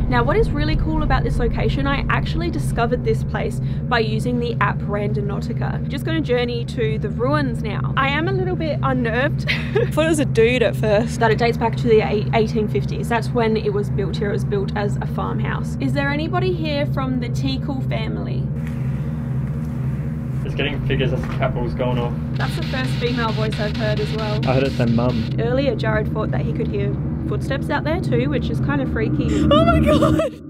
Now, what is really cool about this location, I actually discovered this place by using the app Randonautica. Just going to journey to the ruins now. I am a little bit unnerved. I thought it was a dude at first. That it dates back to the 1850s. That's when it was built here. It was built as a farmhouse. Is there anybody here from the Teakle family? Just getting figures as the cat ball's going off. That's the first female voice I've heard as well. I heard it say mum. Earlier, Jared thought that he could hear footsteps out there too, which is kind of freaky. Oh my god!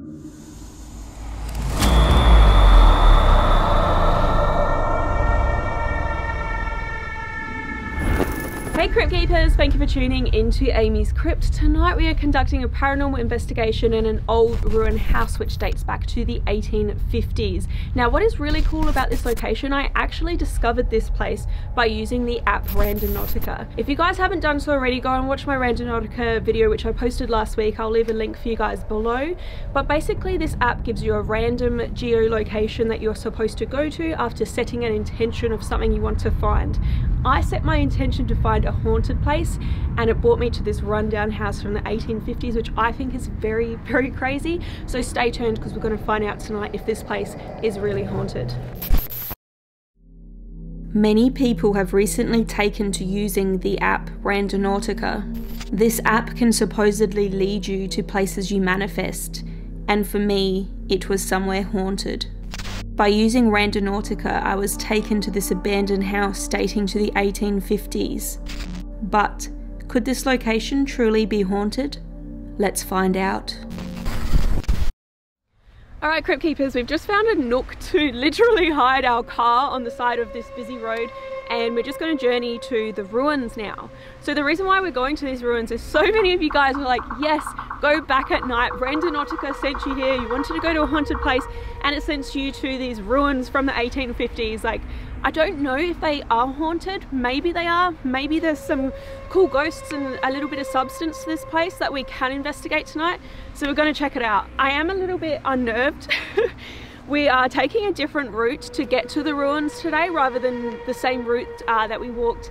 Hey Crypt Keepers, thank you for tuning into Amy's Crypt. Tonight we are conducting a paranormal investigation in an old ruined house which dates back to the 1850s. Now, what is really cool about this location, I actually discovered this place by using the app Randonautica. If you guys haven't done so already, go and watch my Randonautica video which I posted last week. I'll leave a link for you guys below. But basically this app gives you a random geolocation that you're supposed to go to after setting an intention of something you want to find. I set my intention to find a haunted place and it brought me to this rundown house from the 1850s, which I think is very, very crazy. So stay tuned because we're going to find out tonight if this place is really haunted. Many people have recently taken to using the app Randonautica. This app can supposedly lead you to places you manifest, and for me, it was somewhere haunted. By using Randonautica, I was taken to this abandoned house dating to the 1850s. But could this location truly be haunted? Let's find out. Alright Crypt Keepers, we've just found a nook to literally hide our car on the side of this busy road, and we're just going to journey to the ruins now. So the reason why we're going to these ruins is so many of you guys were like, yes, go back at night. Randonautica sent you here. You wanted to go to a haunted place and it sends you to these ruins from the 1850s. Like, I don't know if they are haunted. Maybe they are. Maybe there's some cool ghosts and a little bit of substance to this place that we can investigate tonight. So we're going to check it out. I am a little bit unnerved. We are taking a different route to get to the ruins today rather than the same route that we walked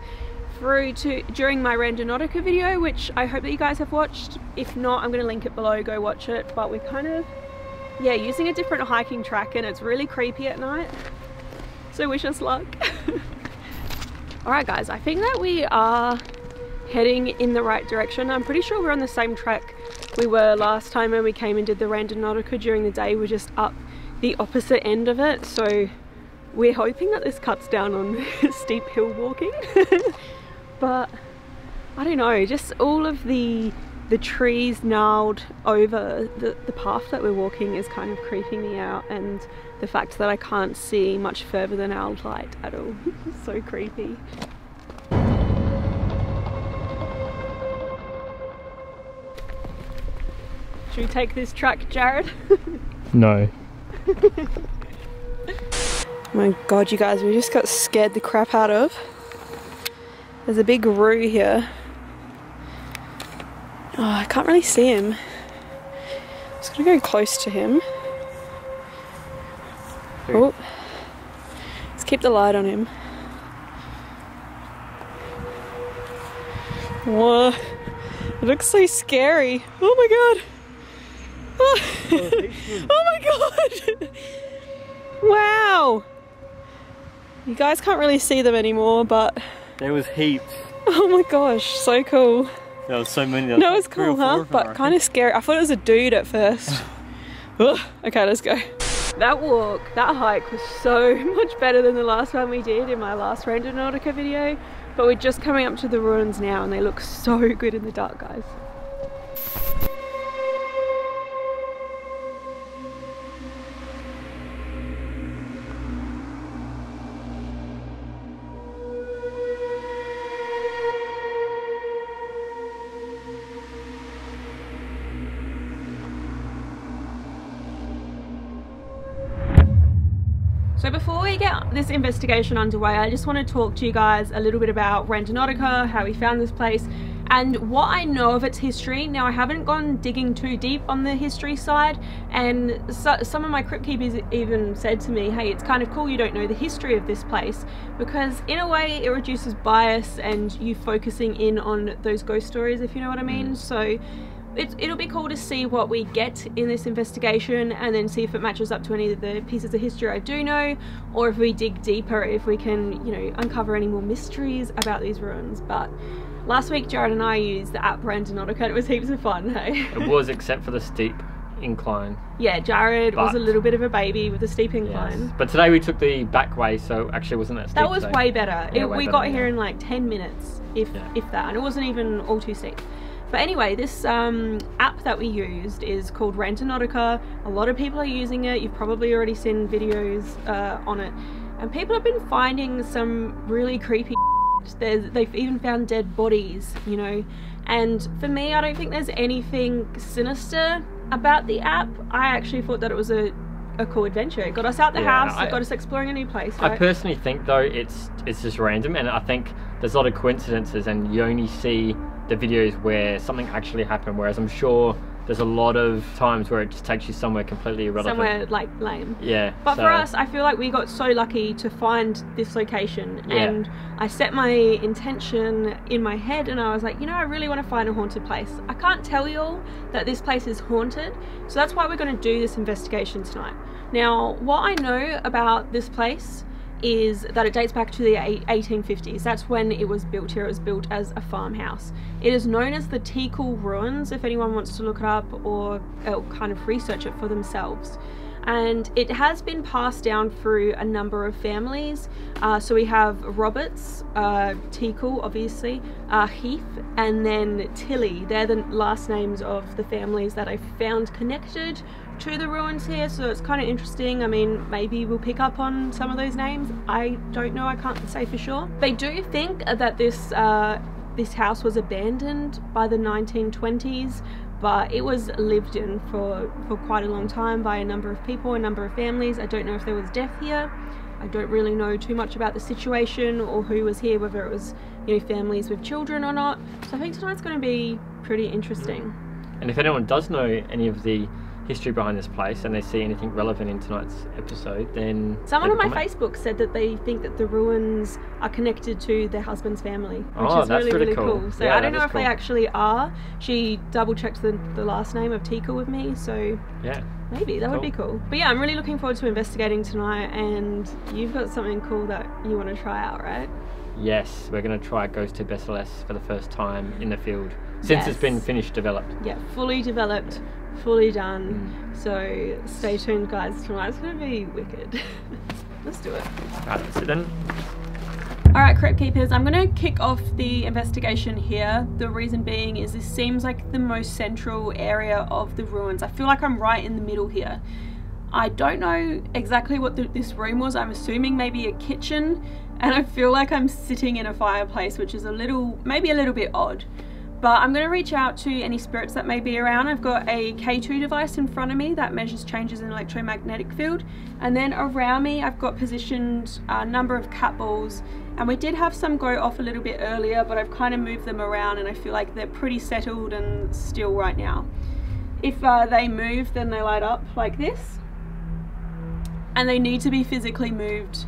through to during my Randonautica video, which I hope that you guys have watched. If not, I'm going to link it below, go watch it. But we're kind of, yeah, using a different hiking track and it's really creepy at night. So wish us luck. Alright guys, I think that we are heading in the right direction. I'm pretty sure we're on the same track we were last time when we came and did the Randonautica during the day. We're just up the opposite end of it, so we're hoping that this cuts down on steep hill walking. But I don't know, just all of the trees gnarled over the path that we're walking is kind of creeping me out, and the fact that I can't see much further than our light at all. So creepy. Should we take this track, Jared? No. My god, you guys, we just got scared the crap out of. There's a big roo here. Oh, I can't really see him. I'm just gonna go close to him. Oh, let's keep the light on him. Whoa, it looks so scary. Oh my god. Oh, oh my god. Wow. You guys can't really see them anymore, but there was heaps. Oh my gosh, so cool. There was so many. No, it was cool, huh? But kind of scary. I thought it was a dude at first. Okay, let's go. That walk, that hike was so much better than the last one we did in my last Randonautica video. But we're just coming up to the ruins now and they look so good in the dark, guys. So before we get this investigation underway, I just want to talk to you guys a little bit about Randonautica, how we found this place, and what I know of its history. Now, I haven't gone digging too deep on the history side, and some of my crypt keepers even said to me, hey, it's kind of cool you don't know the history of this place, because in a way it reduces bias and you focusing in on those ghost stories, if you know what I mean. So it'll be cool to see what we get in this investigation, and then see if it matches up to any of the pieces of history I do know, or if we dig deeper, if we can, you know, uncover any more mysteries about these ruins. But last week Jared and I used the app Randonautica, and it was heaps of fun, hey? It was, except for the steep incline. Yeah, Jared was a little bit of a baby with the steep incline. Yes. But today we took the back way, so actually it wasn't that steep. That was today. way better. Yeah, We got here in like 10 minutes, if that, and it wasn't even all too steep. But anyway, this app that we used is called Randonautica. A lot of people are using it. You've probably already seen videos on it. And people have been finding some really creepy they've even found dead bodies, you know. And for me, I don't think there's anything sinister about the app. I actually thought that it was a cool adventure. It got us out the house, it got us exploring a new place, right? I personally think though it's just random, and I think there's a lot of coincidences, and you only see the videos where something actually happened, whereas I'm sure there's a lot of times where it just takes you somewhere completely irrelevant. Somewhere like lame. Yeah. But for us, I feel like we got so lucky to find this location, and I set my intention in my head, and I was like, you know, I really want to find a haunted place. I can't tell you all that this place is haunted, so that's why we're going to do this investigation tonight. Now, what I know about this place is that it dates back to the 1850s. That's when it was built here. It was built as a farmhouse. It is known as the Teakle Ruins, if anyone wants to look it up or kind of research it for themselves. And it has been passed down through a number of families. So we have Roberts, Teakle, obviously, Heath, and then Tilley. They're the last names of the families that I found connected to the ruins here, so it's kind of interesting. I mean, maybe we'll pick up on some of those names. I don't know, I can't say for sure. They do think that this house was abandoned by the 1920s, but it was lived in for quite a long time by a number of people, a number of families. I don't know if there was death here. I don't really know too much about the situation or who was here, whether it was, you know, families with children or not. So I think tonight's going to be pretty interesting. And if anyone does know any of the history behind this place and they see anything relevant in tonight's episode, then someone on my Facebook said that they think that the ruins are connected to their husband's family, which is that's really cool. So yeah, I don't know if they actually are. She double checked the last name of Teakle with me, so yeah, maybe that would be cool. But yeah, I'm really looking forward to investigating tonight, and you've got something cool that you want to try out, right? Yes, we're going to try Ghost to Bessaless for the first time in the field since it's been finished developed. Yeah, fully developed, fully done. So stay tuned, guys. Tonight's going to be wicked. Let's do it. Alright, let's sit then. Alright, Crypt Keepers, I'm going to kick off the investigation here. The reason being is this seems like the most central area of the ruins. I feel like I'm right in the middle here. I don't know exactly what this room was. I'm assuming maybe a kitchen, and I feel like I'm sitting in a fireplace, which is maybe a little bit odd. But I'm going to reach out to any spirits that may be around. I've got a K2 device in front of me that measures changes in electromagnetic field. And then around me, I've got positioned a number of cat balls. And we did have some go off a little bit earlier, but I've kind of moved them around, and I feel like they're pretty settled and still right now. If they move, then they light up like this. And they need to be physically moved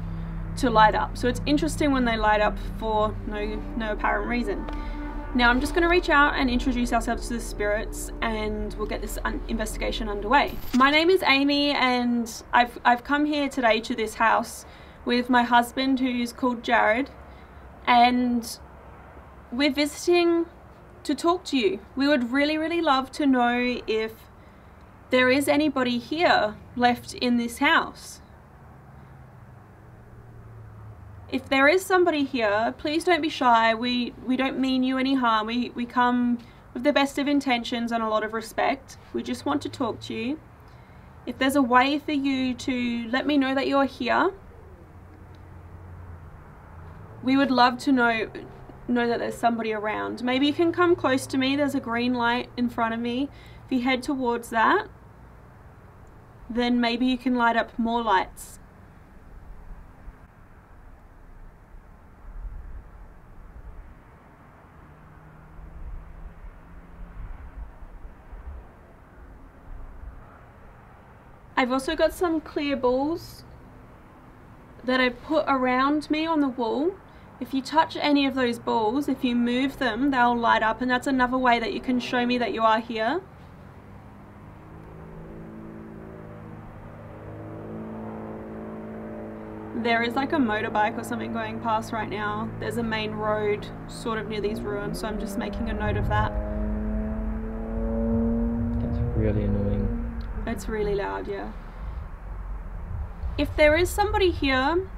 to light up. So it's interesting when they light up for no apparent reason. Now I'm just going to reach out and introduce ourselves to the spirits, and we'll get this investigation underway. My name is Amy, and I've come here today to this house with my husband, who's called Jared, and we're visiting to talk to you. We would really love to know if there is anybody here left in this house. If there is somebody here, please don't be shy. We don't mean you any harm. We come with the best of intentions and a lot of respect. We just want to talk to you. If there's a way for you to let me know that you're here, we would love to know that there's somebody around. Maybe you can come close to me. There's a green light in front of me. If you head towards that, then maybe you can light up more lights. I've also got some clear balls that I put around me on the wall. If you touch any of those balls, if you move them, they'll light up, and that's another way that you can show me that you are here. There is like a motorbike or something going past right now. There's a main road sort of near these ruins, so I'm just making a note of that. That's really annoying. It's really loud, yeah. If there is somebody here,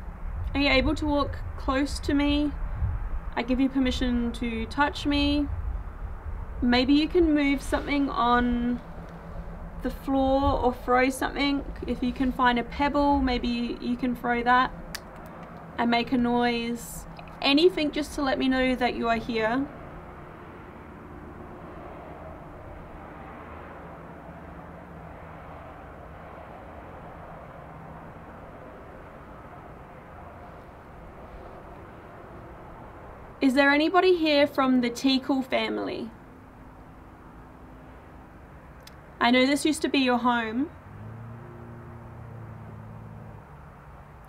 are you able to walk close to me? I give you permission to touch me. Maybe you can move something on the floor or throw something. If you can find a pebble, maybe you can throw that and make a noise. Anything just to let me know that you are here. Is there anybody here from the Teakle family? I know this used to be your home.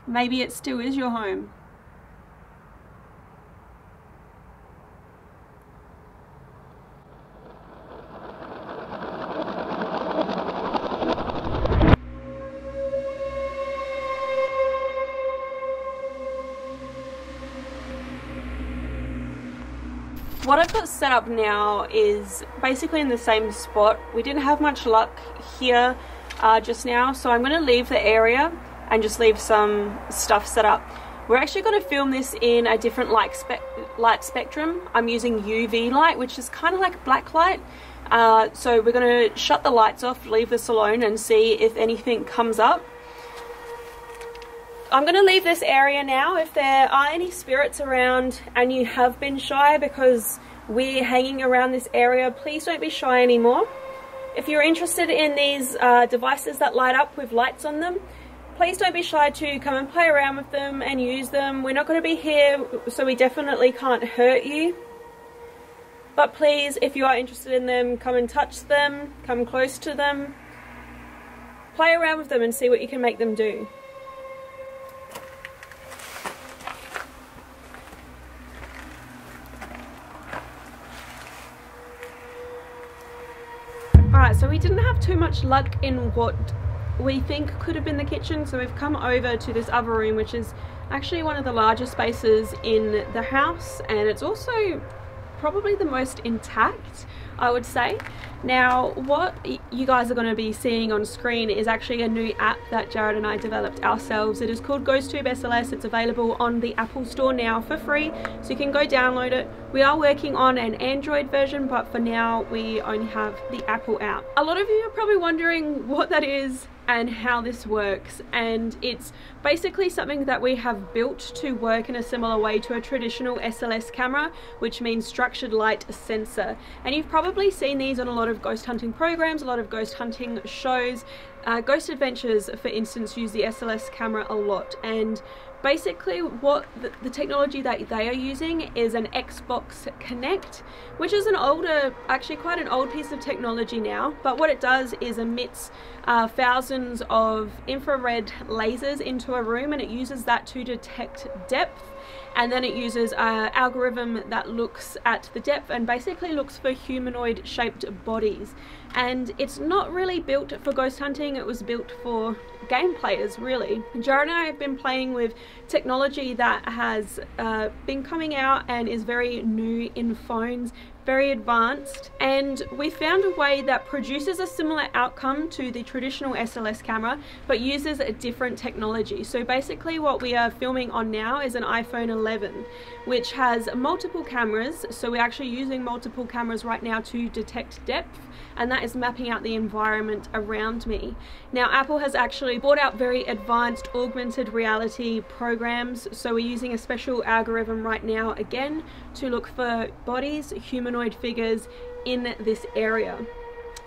Maybe it still is your home. What I've got set up now is basically in the same spot. We didn't have much luck here just now, so I'm going to leave the area and just leave some stuff set up. We're actually going to film this in a different light spectrum. I'm using UV light, which is kind of like black light. So we're going to shut the lights off, leave this alone, and see if anything comes up. I'm going to leave this area now. If there are any spirits around and you have been shy because we're hanging around this area, please don't be shy anymore. If you're interested in these devices that light up with lights on them, please don't be shy to come and play around with them and use them. We're not going to be here, so we definitely can't hurt you. But please, if you are interested in them, come and touch them, come close to them, play around with them and see what you can make them do. Alright, so we didn't have too much luck in what we think could have been the kitchen, so we've come over to this other room, which is actually one of the larger spaces in the house, and it's also probably the most intact, I would say. Now, what you guys are going to be seeing on screen is actually a new app that Jared and I developed ourselves. It is called GhostTube SLS. It's available on the Apple Store now for free, so you can go download it. We are working on an Android version, but for now we only have the Apple app. A lot of you are probably wondering what that is and how this works, and it's basically something that we have built to work in a similar way to a traditional SLS camera, which means structured light sensor. And you've probably seen these on a lot of ghost hunting programs, a lot of ghost hunting shows. Ghost Adventures, for instance, use the SLS camera a lot, and basically what the technology that they are using is an Xbox Kinect, which is an older, actually quite an old piece of technology now, but what it does is emits thousands of infrared lasers into a room, and it uses that to detect depth, and then it uses an algorithm that looks at the depth and basically looks for humanoid shaped bodies. And it's not really built for ghost hunting, it was built for game players really. Jared and I have been playing with technology that has been coming out and is very new in phones, very advanced, and we found a way that produces a similar outcome to the traditional SLS camera but uses a different technology. So basically what we are filming on now is an iPhone 11, which has multiple cameras, so we're actually using multiple cameras right now to detect depth, and that is mapping out the environment around me. Now, Apple has actually brought out very advanced augmented reality programs, so we're using a special algorithm right now again to look for bodies, humanoid figures in this area.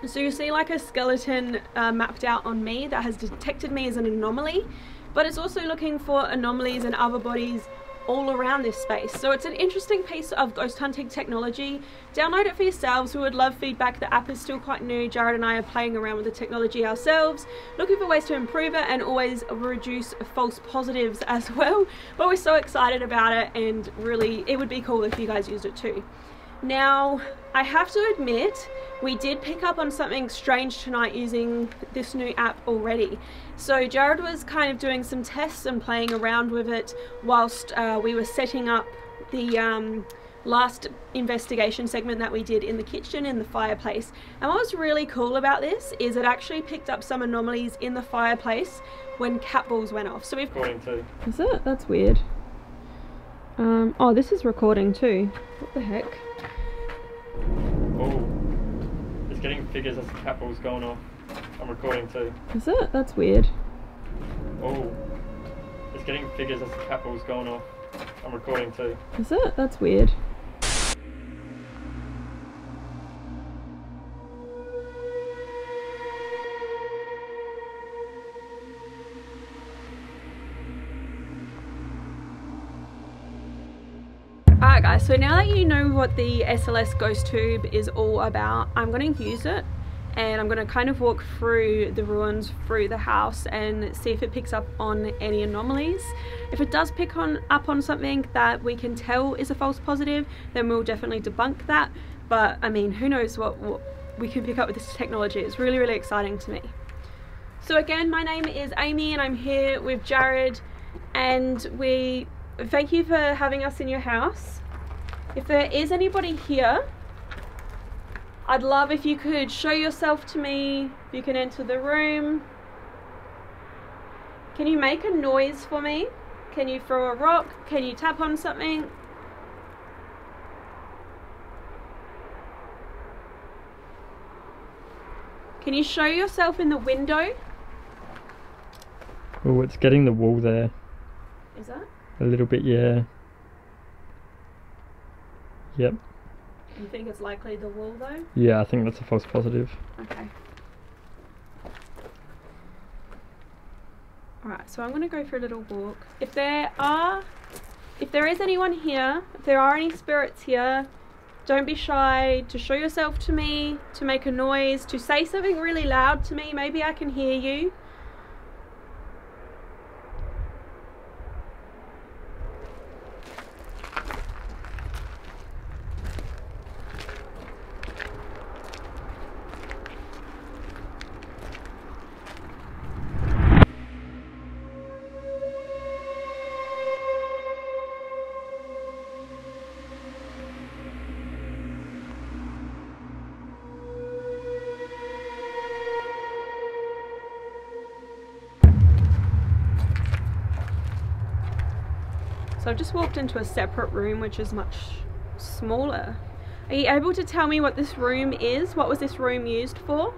So you see like a skeleton mapped out on me that has detected me as an anomaly, but it's also looking for anomalies and other bodies all around this space. So it's an interesting piece of ghost hunting technology. Download it for yourselves. We would love feedback. The app is still quite new. Jared and I are playing around with the technology ourselves, looking for ways to improve it and always reduce false positives as well. But we're so excited about it, and really it would be cool if you guys used it too. Now, I have to admit, we did pick up on something strange tonight using this new app already. So Jared was kind of doing some tests and playing around with it whilst we were setting up the last investigation segment that we did in the kitchen, in the fireplace. And what was really cool about this is it actually picked up some anomalies in the fireplace when cat balls went off. So we've... Recording too. Is it? That's weird. Oh, this is recording too. What the heck? Oh, it's getting figures as the cat ball's going off. I'm recording too. Is it? That's weird. Oh, it's getting figures as the cat ball's going off. I'm recording too. Is it? That's weird. Alright guys, so now that you know what the SLS Ghost Tube is all about, I'm going to use it and I'm going to kind of walk through the ruins, through the house, and see if it picks up on any anomalies. If it does pick up on something that we can tell is a false positive, then we'll definitely debunk that. But I mean, who knows what we can pick up with this technology. It's really, really exciting to me. So again, my name is Amy and I'm here with Jared, and thank you for having us in your house. If there is anybody here, I'd love if you could show yourself to me. You can enter the room. Can you make a noise for me? Can you throw a rock? Can you tap on something? Can you show yourself in the window? Oh, it's getting the wall there. Is that? A little bit, yeah. Yep. You think it's likely the wall though? Yeah, I think that's a false positive. Okay. Alright, so I'm going to go for a little walk. If there is anyone here, if there are any spirits here, don't be shy to show yourself to me, to make a noise, to say something really loud to me. Maybe I can hear you. So I've just walked into a separate room which is much smaller. Are you able to tell me what this room is? What was this room used for?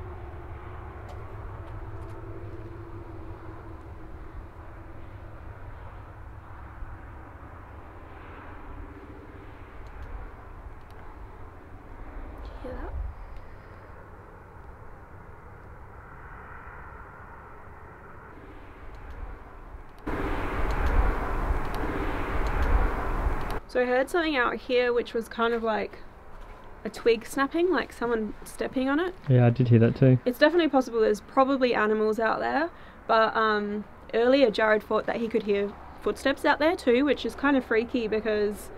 Did you hear that? So I heard something out here which was kind of like a twig snapping, like someone stepping on it. Yeah, I did hear that too. It's definitely possible there's probably animals out there, but earlier Jared thought that he could hear footsteps out there too, which is kind of freaky because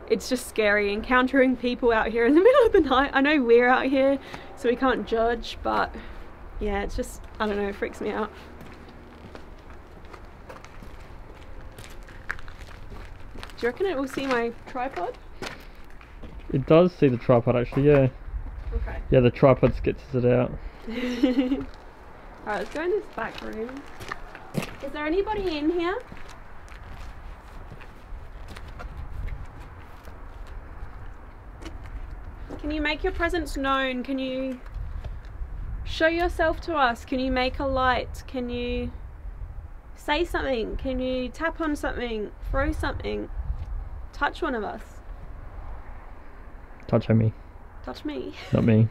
it's just scary encountering people out here in the middle of the night. I know we're out here so we can't judge, but yeah, it's just, I don't know, it freaks me out. Do you reckon it will see my tripod? It does see the tripod actually, yeah. Okay. Yeah, the tripod skits it out. Alright, let's go in this back room. Is there anybody in here? Can you make your presence known? Can you show yourself to us? Can you make a light? Can you say something? Can you tap on something? Throw something? Touch one of us? Touch on me. Touch me? Not me.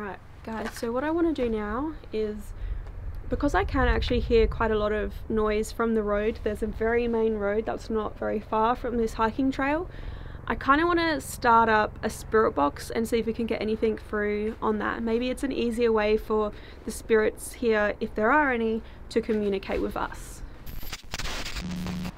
Alright guys, so what I want to do now is, because I can actually hear quite a lot of noise from the road, there's a very main road that's not very far from this hiking trail. I kind of want to start up a spirit box and see if we can get anything through on that. Maybe it's an easier way for the spirits here, if there are any, to communicate with us.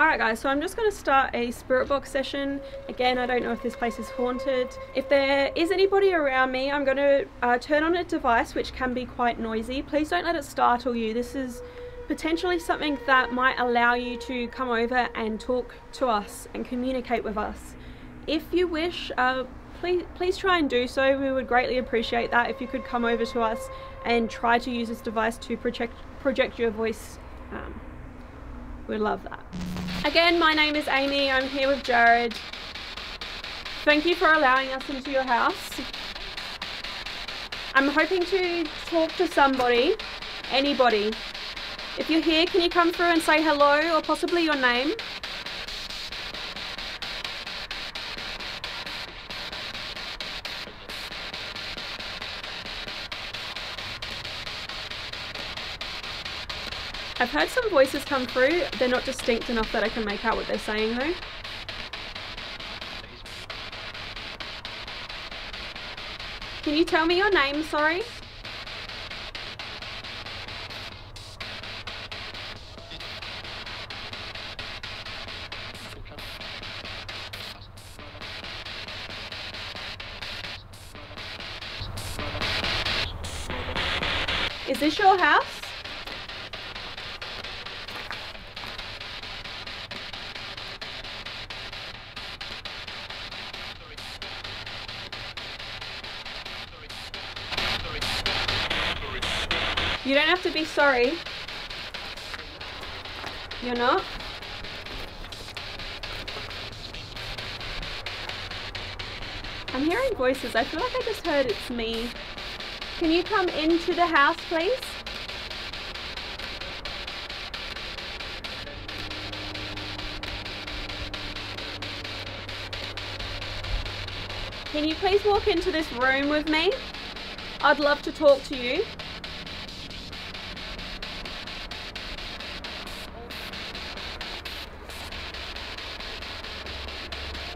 Alright guys, so I'm just going to start a spirit box session. Again, I don't know if this place is haunted. If there is anybody around me, I'm going to turn on a device which can be quite noisy. Please don't let it startle you. This is potentially something that might allow you to come over and talk to us and communicate with us. If you wish, please try and do so. We would greatly appreciate that if you could come over to us and try to use this device to project your voice. We'd love that. Again, my name is Amy. I'm here with Jared. Thank you for allowing us into your house. I'm hoping to talk to somebody, anybody. If you're here, can you come through and say hello or possibly your name? I've heard some voices come through. They're not distinct enough that I can make out what they're saying though. Can you tell me your name, sorry? Is this your house? You don't have to be sorry. You're not? I'm hearing voices. I feel like I just heard it's me. Can you come into the house, please? Can you please walk into this room with me? I'd love to talk to you.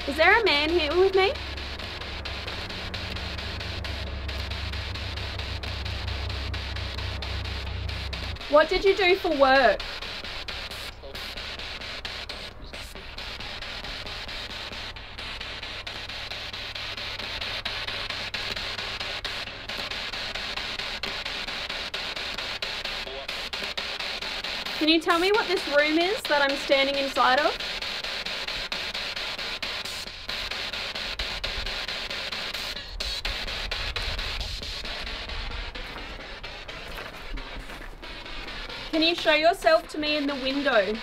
Is there a man here with me? What did you do for work? Can you tell me what this room is that I'm standing inside of? Can you show yourself to me in the window?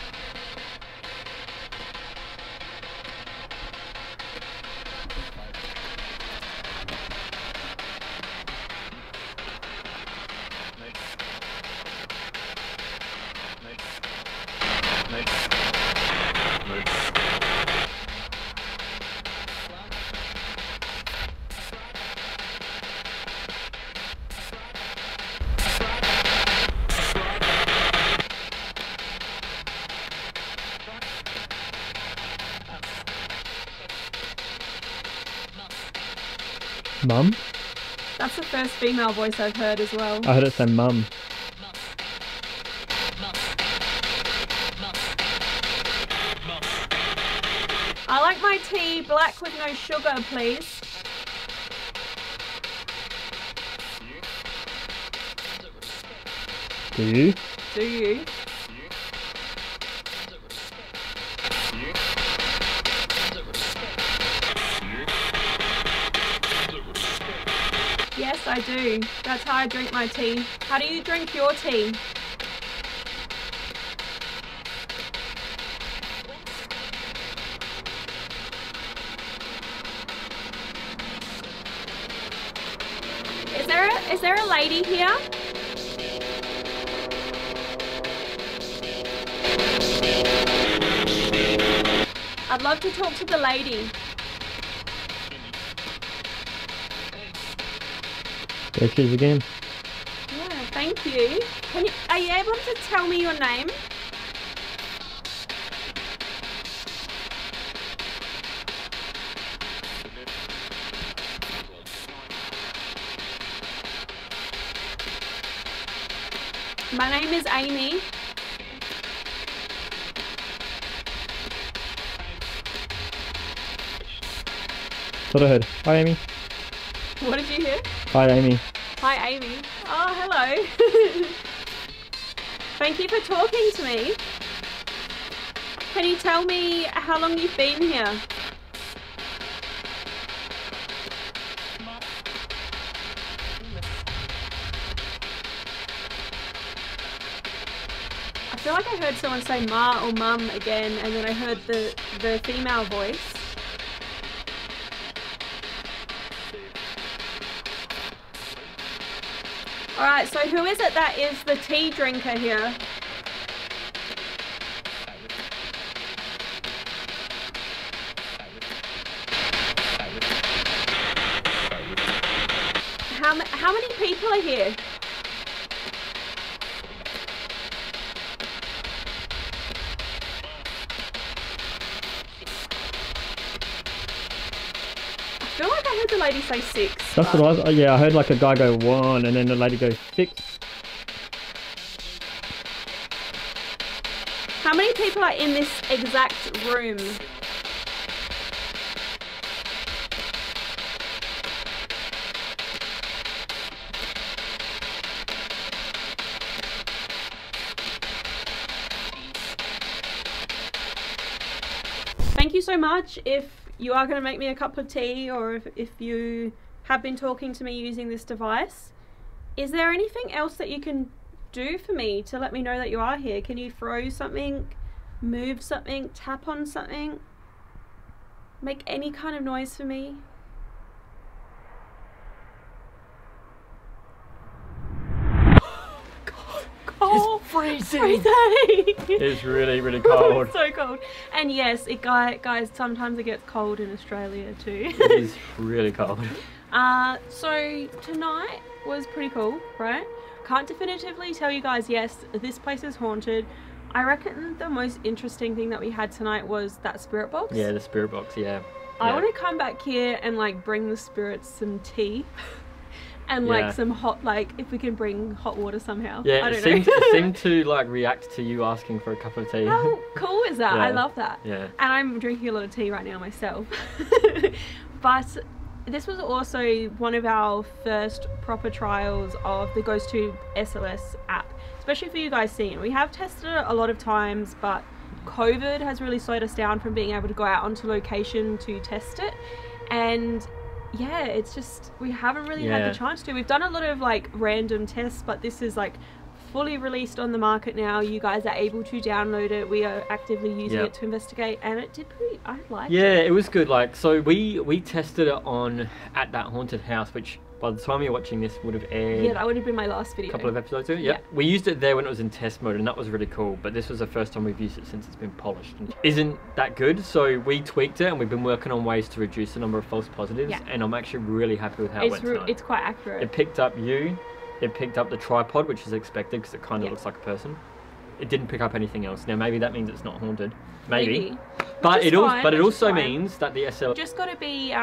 Mum? That's the first female voice I've heard as well. I heard it say mum. I like my tea black with no sugar, please. Do you? Do you? Yes, I do. That's how I drink my tea. How do you drink your tea? Is there a lady here? I'd love to talk to the lady. So cheers again. Yeah, thank you. Are you able to tell me your name? My name is Amy. That's what I heard. Hi, Amy. What did you hear? Hi, Amy. Hi, Amy. Oh, hello. Thank you for talking to me. Can you tell me how long you've been here? I feel like I heard someone say ma or mum again, and then I heard the female voice. Alright, so who is it that is the tea drinker here? How many people are here? I feel like I heard the lady say 6. That's what I was, yeah, I heard like a guy go 1 and then the lady go 6. How many people are in this exact room? Thank you so much. If you are going to make me a cup of tea, or if you have been talking to me using this device, is there anything else that you can do for me to let me know that you are here? Can you throw something, move something, tap on something, make any kind of noise for me? It's freezing. It's really, really cold. It's so cold. And yes, guys, sometimes it gets cold in Australia too. It is really cold. So tonight was pretty cool, right? Can't definitively tell you guys, yes, this place is haunted. I reckon the most interesting thing that we had tonight was that spirit box. Yeah, the spirit box, yeah. I want to come back here and like bring the spirits some tea. And like some hot, like if we can bring hot water somehow. Yeah, I don't know. It know. seemed to like react to you asking for a cup of tea. How cool is that? Yeah. I love that. Yeah. And I'm drinking a lot of tea right now myself. But this was also one of our first proper trials of the GhostTube SLS app, especially for you guys seeing. We have tested it a lot of times, but COVID has really slowed us down from being able to go out onto location to test it. And yeah, it's just, we haven't really had the chance to. We've done a lot of like random tests, but this is like fully released on the market now. You guys are able to download it. We are actively using it to investigate, and it did pretty, I liked it. Yeah, it was good. Like, so we tested it at that haunted house, which by the time you're watching this would have aired. Yeah, that would have been my last video. A couple of episodes ago. Yeah. We used it there when it was in test mode, and that was really cool. But this was the first time we've used it since it's been polished. And isn't that good? So we tweaked it, and we've been working on ways to reduce the number of false positives. Yeah. And I'm actually really happy with how it went tonight. It's quite accurate. It picked up you. It picked up the tripod, which is expected because it kind of looks like a person. It didn't pick up anything else. Now maybe that means it's not haunted. Maybe. But it also means that the SL just got to be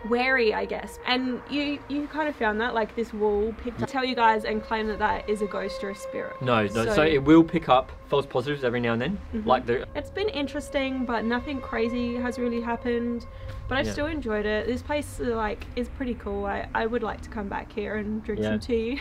wary, I guess. And you kind of found that, like this wall picked up. Tell you guys and claim that that is a ghost or a spirit. No. So it will pick up false positives every now and then. It's been interesting, but nothing crazy has really happened. But I've still enjoyed it. This place is pretty cool. I would like to come back here and drink some tea.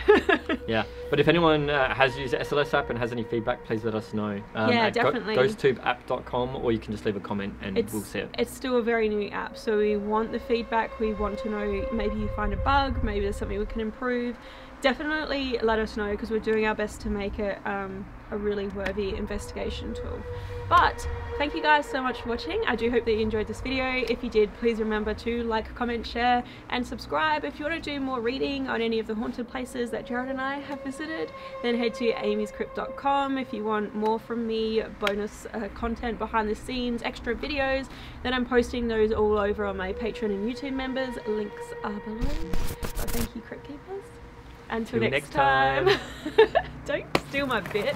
Yeah. But if anyone has used the SLS app and has any feedback, please let us know. Yeah, definitely. GhostTubeapp.com, or you can just leave a comment and we'll see it. It's still a very new app, so we want the feedback. We want to know, maybe you find a bug, maybe there's something we can improve. definitely let us know, because we're doing our best to make it a really worthy investigation tool. But thank you guys so much for watching. I do hope that you enjoyed this video. If you did, please remember to like, comment, share and subscribe. If you want to do more reading on any of the haunted places that Jared and I have visited, then head to amyscrypt.com. If you want more from me, bonus content, behind the scenes, extra videos, then I'm posting those all over on my Patreon and YouTube members. Links are below. But thank you, Crypt Keepers. Until next time. Don't steal my bit.